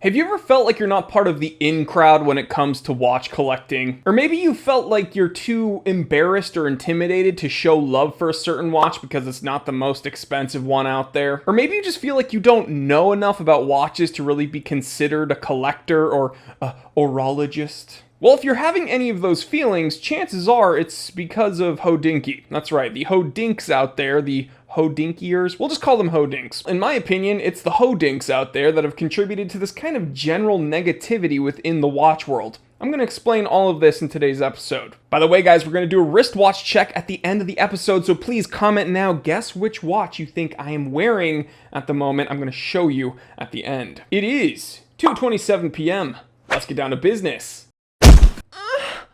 Have you ever felt like you're not part of the in crowd when it comes to watch collecting? Or maybe you felt like you're too embarrassed or intimidated to show love for a certain watch because it's not the most expensive one out there? Or maybe you just feel like you don't know enough about watches to really be considered a collector or a horologist? Well, if you're having any of those feelings, chances are it's because of Hodinkee. That's right, the Hodinks out there, the Hodinkiers, we'll just call them Hodinks. In my opinion, it's the Hodinks out there that have contributed to this kind of general negativity within the watch world. I'm going to explain all of this in today's episode. By the way, guys, we're going to do a wristwatch check at the end of the episode, so please comment now. Guess which watch you think I am wearing at the moment. I'm going to show you at the end. It is 2:27 p.m. Let's get down to business.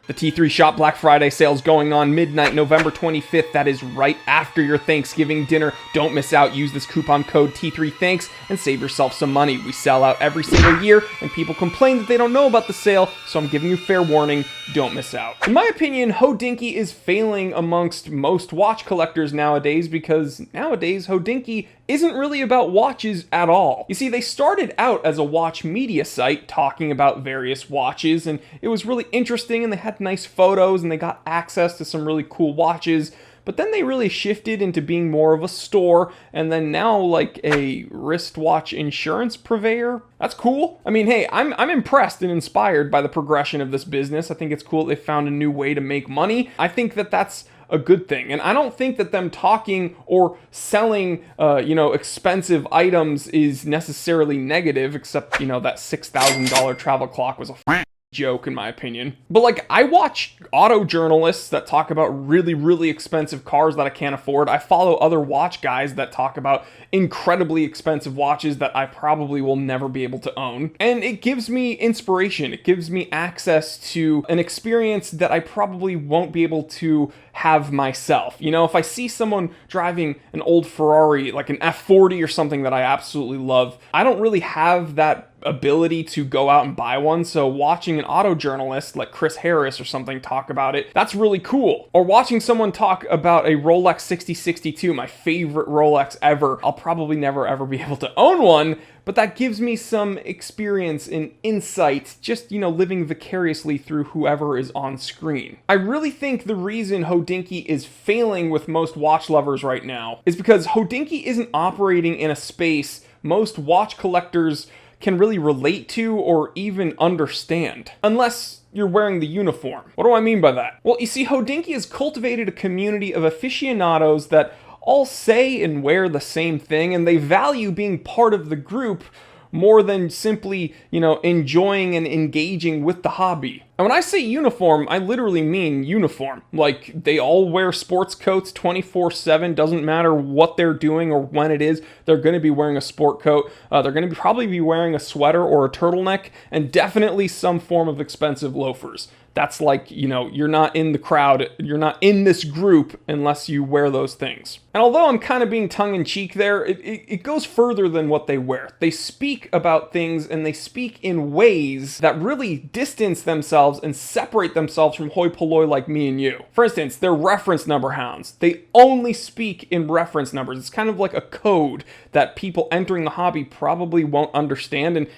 The T3 Shop Black Friday sale's going on midnight, November 25th. That is right after your Thanksgiving dinner. Don't miss out. Use this coupon code T3Thanks and save yourself some money. We sell out every single year, and people complain that they don't know about the sale, so I'm giving you fair warning. Don't miss out. In my opinion, Hodinkee is failing amongst most watch collectors nowadays because nowadays Hodinkee isn't really about watches at all. You see, they started out as a watch media site talking about various watches, and it was really interesting, and they had nice photos, and they got access to some really cool watches. But then they really shifted into being more of a store, and then now like a wristwatch insurance purveyor. That's cool. I mean, hey, I'm impressed and inspired by the progression of this business. I think it's cool that they found a new way to make money. I think that that's a good thing. And I don't think that them talking or selling, expensive items is necessarily negative, except, that $6,000 travel clock was a joke in my opinion. But like, I watch auto journalists that talk about really, really expensive cars that I can't afford. I follow other watch guys that talk about incredibly expensive watches that I probably will never be able to own. And it gives me inspiration. It gives me access to an experience that I probably won't be able to have myself. If I see someone driving an old Ferrari, like an F40 or something that I absolutely love, I don't really have that ability to go out and buy one, so watching an auto journalist like Chris Harris or something talk about it, that's really cool. Or watching someone talk about a Rolex 6062, my favorite Rolex ever. I'll probably never ever be able to own one, but that gives me some experience and insight, just, living vicariously through whoever is on screen. I really think the reason Hodinkee is failing with most watch lovers right now is because Hodinkee isn't operating in a space most watch collectors can really relate to or even understand, unless you're wearing the uniform. What do I mean by that? Well, you see, Hodinkee has cultivated a community of aficionados that all say and wear the same thing, and they value being part of the group more than simply, enjoying and engaging with the hobby. And when I say uniform, I literally mean uniform. Like, they all wear sports coats 24/7, doesn't matter what they're doing or when it is, they're going to be wearing a sport coat. They're going to probably be wearing a sweater or a turtleneck, and definitely some form of expensive loafers. That's like, you're not in the crowd, you're not in this group unless you wear those things. And although I'm kind of being tongue-in-cheek there, it goes further than what they wear. They speak about things, and they speak in ways that really distance themselves and separate themselves from hoi polloi like me and you. For instance, they're reference number hounds. They only speak in reference numbers. It's kind of like a code that people entering the hobby probably won't understand, and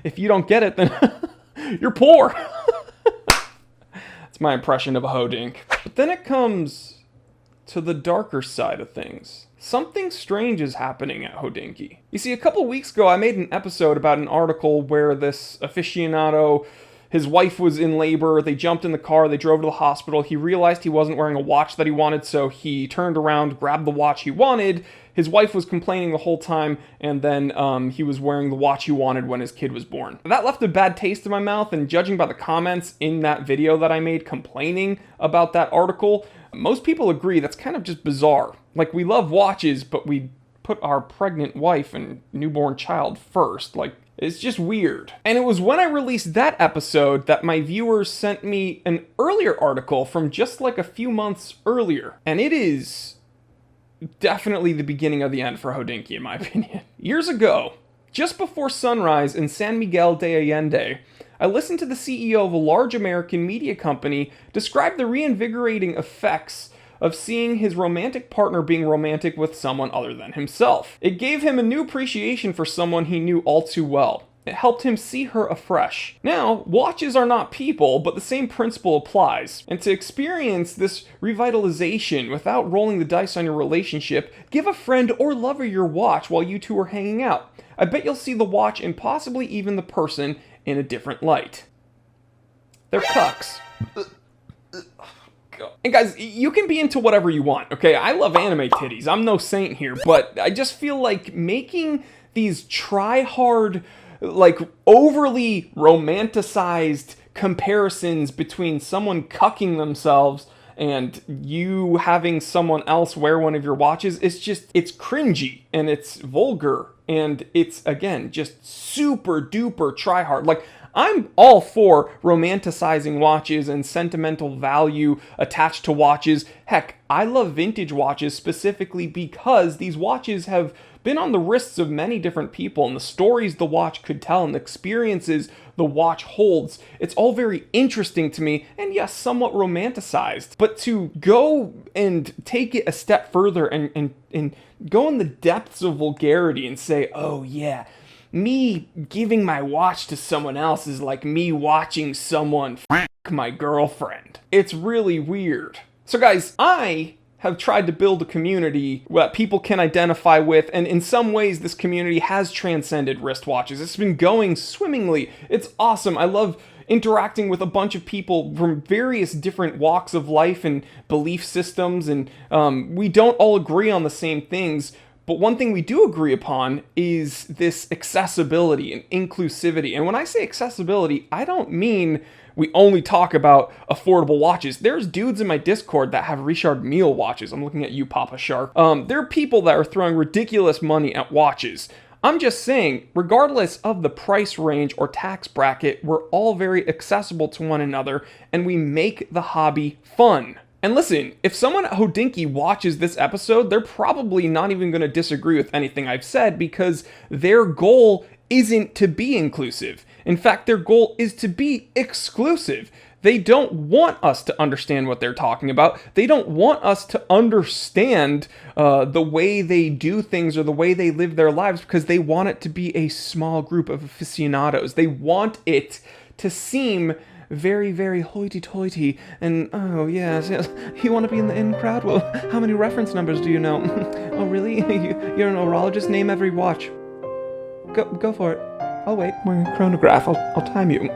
if you don't get it, then you're poor. It's my impression of a Hodink. But then it comes to the darker side of things. Something strange is happening at Hodinkee. You see, a couple weeks ago, I made an episode about an article where this aficionado, his wife was in labor, they jumped in the car, they drove to the hospital, he realized he wasn't wearing a watch that he wanted, so he turned around, grabbed the watch he wanted. His wife was complaining the whole time, and then he was wearing the watch he wanted when his kid was born. That left a bad taste in my mouth, and judging by the comments in that video that I made complaining about that article, most people agree that's kind of just bizarre. Like, we love watches, but we put our pregnant wife and newborn child first. Like, it's just weird. And it was when I released that episode that my viewers sent me an earlier article from just like a few months earlier. And it is definitely the beginning of the end for Hodinkee, in my opinion. Years ago, just before sunrise in San Miguel de Allende, I listened to the CEO of a large American media company describe the reinvigorating effects of seeing his romantic partner being romantic with someone other than himself. It gave him a new appreciation for someone he knew all too well. It helped him see her afresh. Now, watches are not people, but the same principle applies. And to experience this revitalization without rolling the dice on your relationship, give a friend or lover your watch while you two are hanging out. I bet you'll see the watch and possibly even the person in a different light. They're cucks. And guys, you can be into whatever you want, okay? I love anime titties. I'm no saint here, but I just feel like making these try-hard, like overly romanticized comparisons between someone cucking themselves and you having someone else wear one of your watches, it's cringy and it's vulgar and it's, again, just super duper try hard. Like, I'm all for romanticizing watches and sentimental value attached to watches. Heck, I love vintage watches specifically because these watches have been on the wrists of many different people, and the stories the watch could tell and the experiences the watch holds, it's all very interesting to me, and yes, somewhat romanticized. But to go and take it a step further and go in the depths of vulgarity and say, oh yeah, me giving my watch to someone else is like me watching someone f*** my girlfriend. It's really weird. So guys, I have tried to build a community that people can identify with, and in some ways this community has transcended wristwatches. It's been going swimmingly. It's awesome. I love interacting with a bunch of people from various different walks of life and belief systems, and we don't all agree on the same things. But one thing we do agree upon is this accessibility and inclusivity. And when I say accessibility, I don't mean we only talk about affordable watches. There's dudes in my Discord that have Richard Mille watches. I'm looking at you, Papa Shark. There are people that are throwing ridiculous money at watches. I'm just saying, regardless of the price range or tax bracket, we're all very accessible to one another, and we make the hobby fun. And listen, if someone at Hodinkee watches this episode, they're probably not even going to disagree with anything I've said because their goal isn't to be inclusive. In fact, their goal is to be exclusive. They don't want us to understand what they're talking about. They don't want us to understand the way they do things or the way they live their lives because they want it to be a small group of aficionados. They want it to seem very, very hoity-toity, and oh yes, you want to be in the in crowd? Well, how many reference numbers do you know? Oh really? You're an horologist? Name every watch. Go for it. I'll wait. We're a chronograph. I'll time you.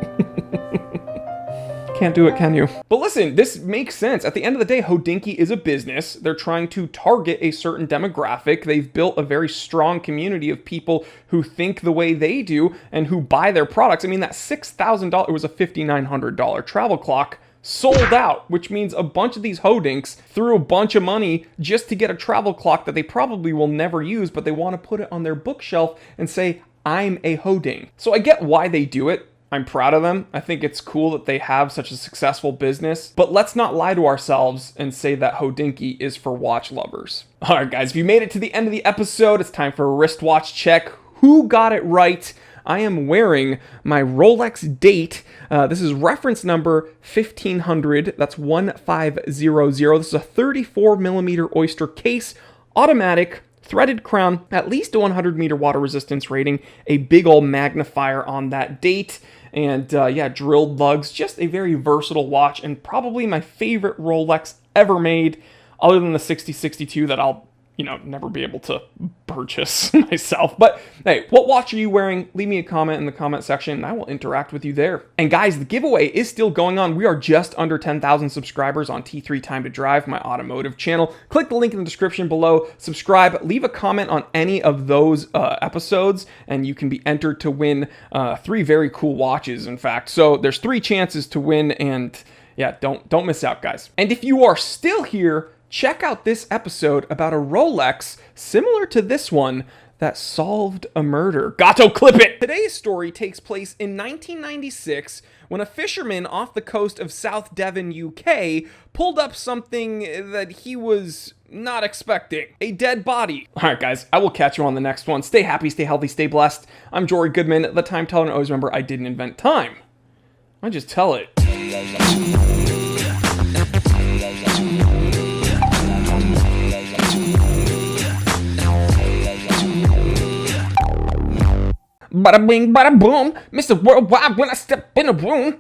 Can't do it, can you? But listen, this makes sense. At the end of the day, Hodinkee is a business. They're trying to target a certain demographic. They've built a very strong community of people who think the way they do and who buy their products. I mean, that $6,000, it was a $5,900 travel clock, sold out, which means a bunch of these hodinks threw a bunch of money just to get a travel clock that they probably will never use, but they want to put it on their bookshelf and say, I'm a hoding. So I get why they do it. I'm proud of them. I think it's cool that they have such a successful business, but let's not lie to ourselves and say that Hodinkee is for watch lovers. All right, guys, if you made it to the end of the episode, it's time for a wristwatch check. Who got it right? I am wearing my Rolex Date. This is reference number 1500. That's 1500. This is a 34 millimeter oyster case, automatic, threaded crown, at least a 100 meter water resistance rating, a big old magnifier on that date, and yeah, drilled lugs. Just a very versatile watch, and probably my favorite Rolex ever made, other than the 6062 that I'll never be able to purchase myself. But hey, what watch are you wearing? Leave me a comment in the comment section and I will interact with you there. And guys, the giveaway is still going on. We are just under 10,000 subscribers on T3 Time to Drive, my automotive channel. Click the link in the description below, subscribe, leave a comment on any of those episodes, and you can be entered to win 3 very cool watches, in fact. So there's 3 chances to win, and yeah, don't miss out, guys. And if you are still here, check out this episode about a Rolex similar to this one that solved a murder. Gato, clip it! Today's story takes place in 1996 when a fisherman off the coast of South Devon, UK, pulled up something that he was not expecting. A dead body. All right, guys, I will catch you on the next one. Stay happy, stay healthy, stay blessed. I'm Jory Goodman, the Time Teller, and always remember, I didn't invent time. I just tell it. Bada bing, bada boom. Mr. Worldwide when I step in a room.